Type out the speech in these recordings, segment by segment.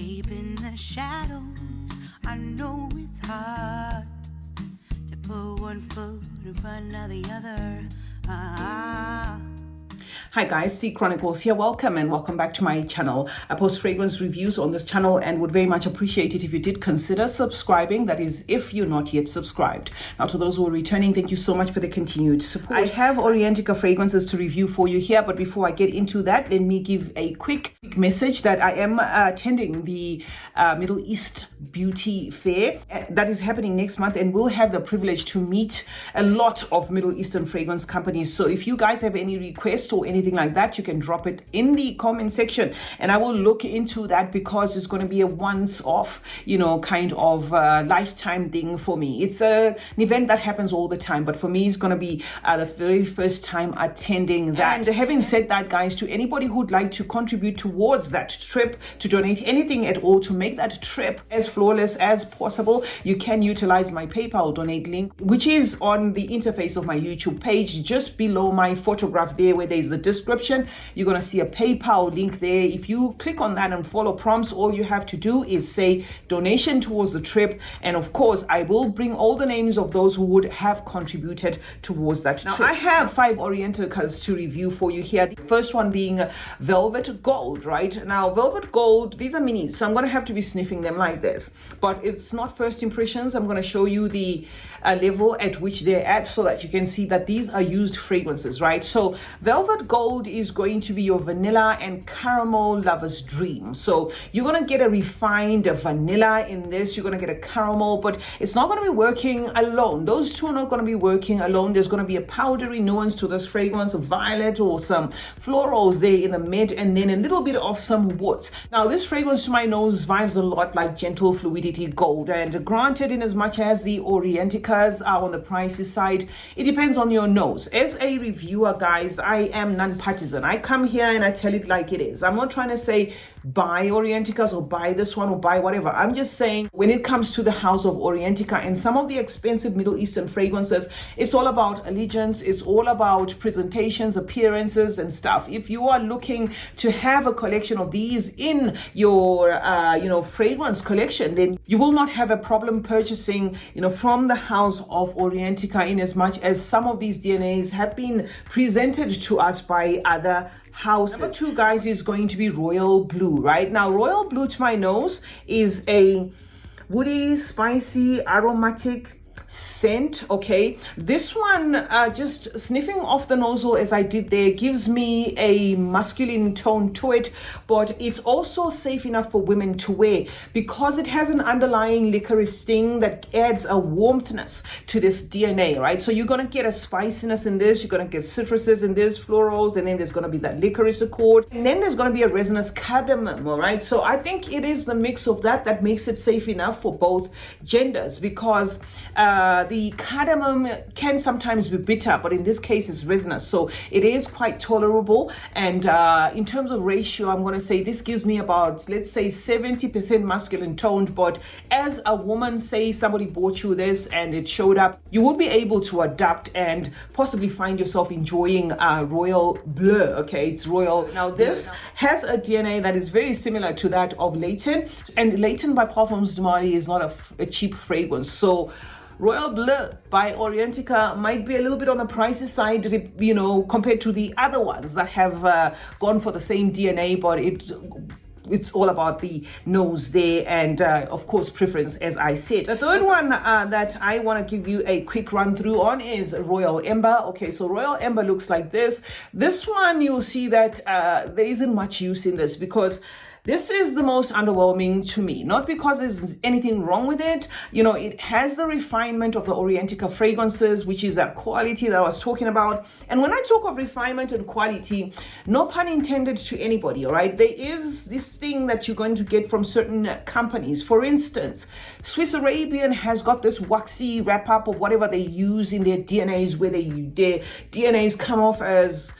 escaping the shadows. I know it's hard to put one foot in front of the other. Hi guys, CeeChronicles here. Welcome and welcome back to my channel. I post fragrance reviews on this channel and would very much appreciate it if you did consider subscribing. That is, if you're not yet subscribed. Now, to those who are returning, thank you so much for the continued support. I have Orientica fragrances to review for you here, but before I get into that, let me give a quick message that I am attending the Middle East Beauty Fair that is happening next month, and we'll have the privilege to meet a lot of Middle Eastern fragrance companies. So if you guys have any requests or anything like that, you can drop it in the comment section and I will look into that, because it's going to be a once-off, kind of lifetime thing for me. It's an event that happens all the time, but for me, it's going to be the very first time attending that. And having said that, guys, to anybody who'd like to contribute towards that trip, to donate anything at all to make that trip as flawless as possible, you can utilize my PayPal donate link, which is on the interface of my YouTube page, just below my photograph there where there's the description. You're going to see a PayPal link there. If you click on that and follow prompts, all you have to do is say donation towards the trip, and of course I will bring all the names of those who would have contributed towards that trip. I have 5 Orienticas to review for you here. The first one being Velvet Gold, right? Now, Velvet Gold, these are minis, so I'm going to have to be sniffing them like this, but it's not first impressions. I'm going to show you the level at which they're at so that you can see that these are used fragrances, right? So Velvet Gold is going to be your vanilla and caramel lover's dream. So you're going to get a refined vanilla in this, you're going to get a caramel, but it's not going to be working alone. Those two are not going to be working alone. There's going to be a powdery nuance to this fragrance, a violet or some florals there in the mid, and then a little bit of some woods. Now, this fragrance to my nose vibes a lot like Gentle Fluidity Gold, and granted, in as much as the Orienticas are on the pricey side, it depends on your nose. As a reviewer, guys, I am non-partisan. I come here and I tell it like it is. I'm not trying to say buy Orienticas or buy this one or buy whatever. I'm just saying, when it comes to the house of Orientica and some of the expensive Middle Eastern fragrances, it's all about allegiance. It's all about presentations, appearances and stuff. If you are looking to have a collection of these in your fragrance collection, then you will not have a problem purchasing from the house of Orientica, in as much as some of these DNAs have been presented to us by other houses. Number 2, guys, is going to be Royal Blue. Right now, Royal Blue to my nose is a woody, spicy, aromatic scent. Okay, this one, just sniffing off the nozzle as I did there, gives me a masculine tone to it, but it's also safe enough for women to wear because it has an underlying licorice sting that adds a warmthness to this DNA, right? So you're going to get a spiciness in this, you're going to get citruses in this, florals, and then there's going to be that licorice accord, and then there's going to be a resinous cardamom. All right, so I think it is the mix of that makes it safe enough for both genders, because the cardamom can sometimes be bitter, but in this case it's resinous, so it is quite tolerable. And in terms of ratio, I'm going to say this gives me about, let's say, 70% masculine toned. But as a woman, say somebody bought you this and it showed up, you will be able to adapt and possibly find yourself enjoying Royal Bleu. Okay, it's Royal. Now, this has a DNA that is very similar to that of Leighton, and Leighton by Perfumes is not a cheap fragrance. So Royal Bleu by Orientica might be a little bit on the pricey side, compared to the other ones that have gone for the same DNA, but it's all about the nose there and, of course, preference, as I said. The third one that I want to give you a quick run through on is Royal Ember. Okay, so Royal Ember looks like this. This one, you'll see that there isn't much use in this, because this is the most underwhelming to me, not because there's anything wrong with it. It has the refinement of the Orientica fragrances, which is that quality that I was talking about. And when I talk of refinement and quality, no pun intended to anybody, all right? There is this thing that you're going to get from certain companies. For instance, Swiss Arabian has got this waxy wrap-up of whatever they use in their DNAs, where their DNAs come off as,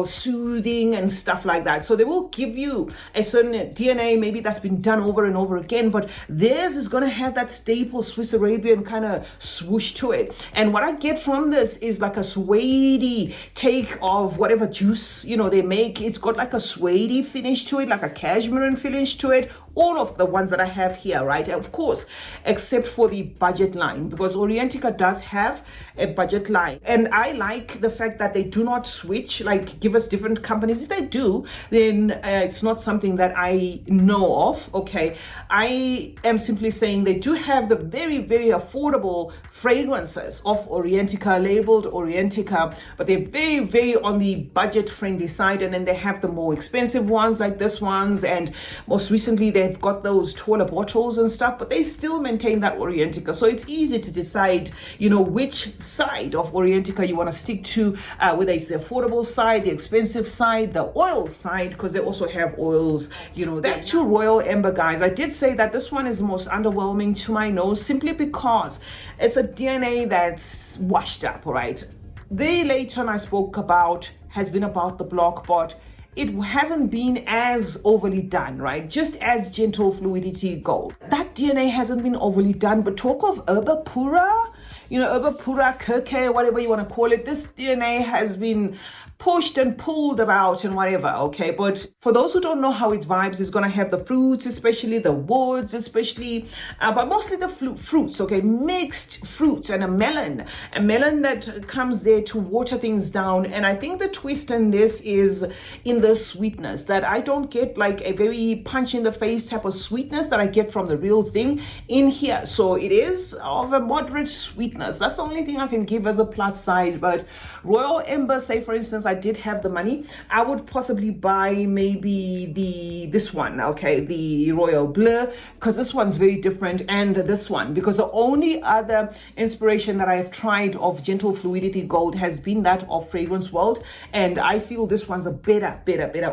soothing and stuff like that. So they will give you a certain DNA, maybe that's been done over and over again, but theirs is going to have that staple Swiss Arabian kind of swoosh to it. And what I get from this is like a suede take of whatever juice, they make. It's got like a suede finish to it, like a cashmere finish to it, all of the ones that I have here, right? Of course, except for the budget line, because Orientica does have a budget line. And I like the fact that they do not switch, like give us different companies. If they do, then it's not something that I know of, okay? I am simply saying they do have the very, very affordable fragrances of Orientica, labeled Orientica, but they're very, very on the budget friendly side. And then they have the more expensive ones like this ones, and most recently they've got those taller bottles and stuff, but they still maintain that Orientica. So it's easy to decide, you know, which side of Orientica you want to stick to, whether it's the affordable side, the expensive side, the oil side, because they also have oils, you know. Back to Royal Ember, guys. I did say that this one is the most underwhelming to my nose, simply because it's a DNA that's washed up, all right? The Layton I spoke about has been about the block, but it hasn't been as overly done, right? Just as Gentle Fluidity Gold. That DNA hasn't been overly done, but talk of Herba Pura, you know, Herba Pura, Kirke, whatever you want to call it, this DNA has been pushed and pulled about and whatever, okay? But for those who don't know how it vibes, it's going to have the fruits, especially the woods, especially, but mostly the fruits, okay? Mixed fruits and a melon that comes there to water things down. And I think the twist in this is in the sweetness, that I don't get like a very punch in the face type of sweetness that I get from the real thing in here. So it is of a moderate sweetness. That's the only thing I can give as a plus side. But Royal Ember, say for instance, I did have the money, I would possibly buy maybe this one, okay, the Royal Bleu, because this one's very different, and this one, because the only other inspiration that I've tried of Gentle Fluidity Gold has been that of Fragrance World, and I feel this one's a better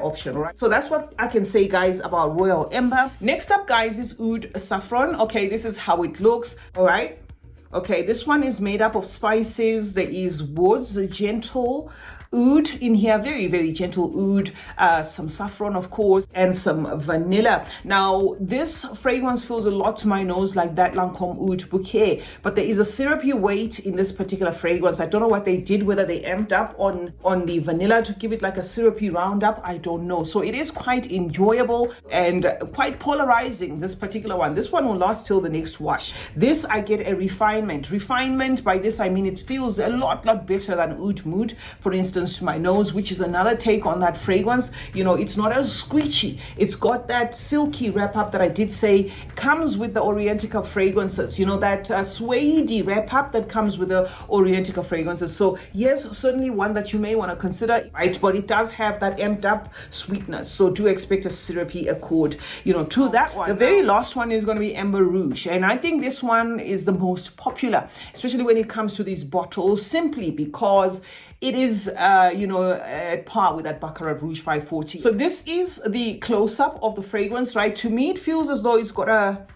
option, right? So that's what I can say, guys, about Royal Ember. Next up, guys, is Oud Saffron. Okay, this is how it looks, all right? Okay, this one is made up of spices. There is woods, gentle oud in here, very, very gentle oud, some saffron, of course, and some vanilla. Now, this fragrance feels a lot to my nose like that Lancome Oud Bouquet, but there is a syrupy weight in this particular fragrance. I don't know what they did, whether they amped up on the vanilla to give it like a syrupy roundup. I don't know. So it is quite enjoyable and quite polarizing, this particular one. This one will last till the next wash. This, I get a refinement. Refinement, by this I mean it feels a lot better than Oud Mood, for instance, to my nose, which is another take on that fragrance. You know, it's not as squishy. It's got that silky wrap up that I did say comes with the Orientica fragrances, you know, that suede wrap up that comes with the Orientica fragrances. So yes, certainly one that you may want to consider, right? But it does have that amped up sweetness, so do expect a syrupy accord, you know, to that one. The very last one is going to be Ember Rouge, and I think this one is the most popular, especially when it comes to these bottles, simply because it is, you know, at par with that Baccarat Rouge 540. So this is the close-up of the fragrance, right? To me, it feels as though it's got a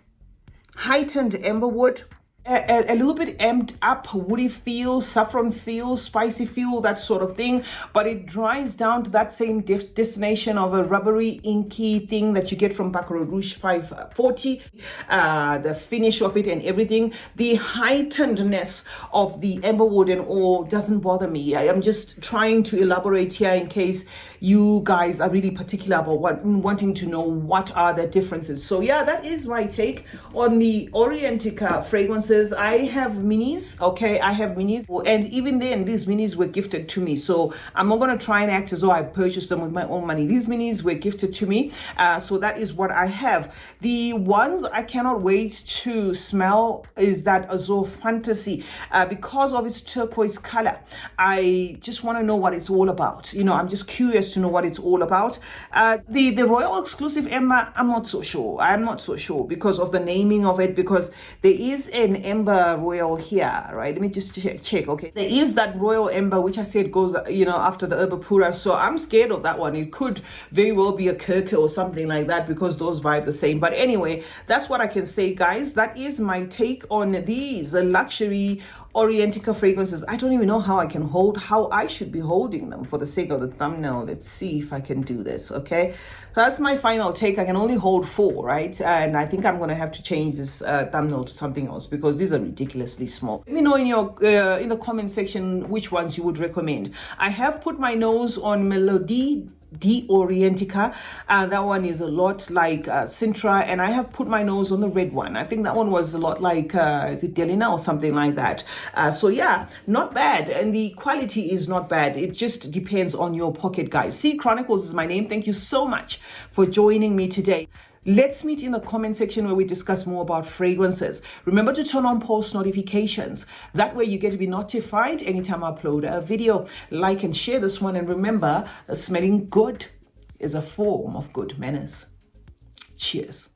heightened amberwood, a little bit amped up woody feel, saffron feel, spicy feel, that sort of thing, but it dries down to that same destination of a rubbery, inky thing that you get from Baccarat Rouge 540. The finish of it and everything, the heightenedness of the amberwood and all doesn't bother me. I am just trying to elaborate here in case you guys are really particular about wanting to know what are the differences. So yeah, that is my take on the Orientica fragrances. I have minis, okay, I have minis, and even then these minis were gifted to me, so I'm not going to try and act as though I purchased them with my own money. These minis were gifted to me, so that is what I have. The ones I cannot wait to smell is that Azure Fantasy, because of its turquoise color. I just want to know what it's all about. You know, I'm just curious to know what it's all about. The Royal Exclusive Ember, I'm not so sure because of the naming of it, because there is an Ember Royal here, right? Let me just check. Okay, there is that Royal Ember, which I said goes, you know, after the Herba Pura, so I'm scared of that one. It could very well be a Kirke or something like that, because those vibe the same. But anyway, that's what I can say, guys. That is my take on these luxury Orientica fragrances. I don't even know how I should be holding them for the sake of the thumbnail. Let's see if I can do this. Okay, that's my final take. I can only hold 4, right? And I think I'm gonna have to change this thumbnail to something else, because these are ridiculously small. Let me know in your in the comment section which ones you would recommend. I have put my nose on Melody the Orientica. That one is a lot like Sintra, and I have put my nose on the red one. I think that one was a lot like is it Delina or something like that. So yeah, not bad, and the quality is not bad. It just depends on your pocket, guys. CeeChronicles is my name. Thank you so much for joining me today. Let's meet in the comment section where we discuss more about fragrances. Remember to turn on post notifications. That way you get to be notified anytime I upload a video. Like and share this one. And remember, smelling good is a form of good manners. Cheers.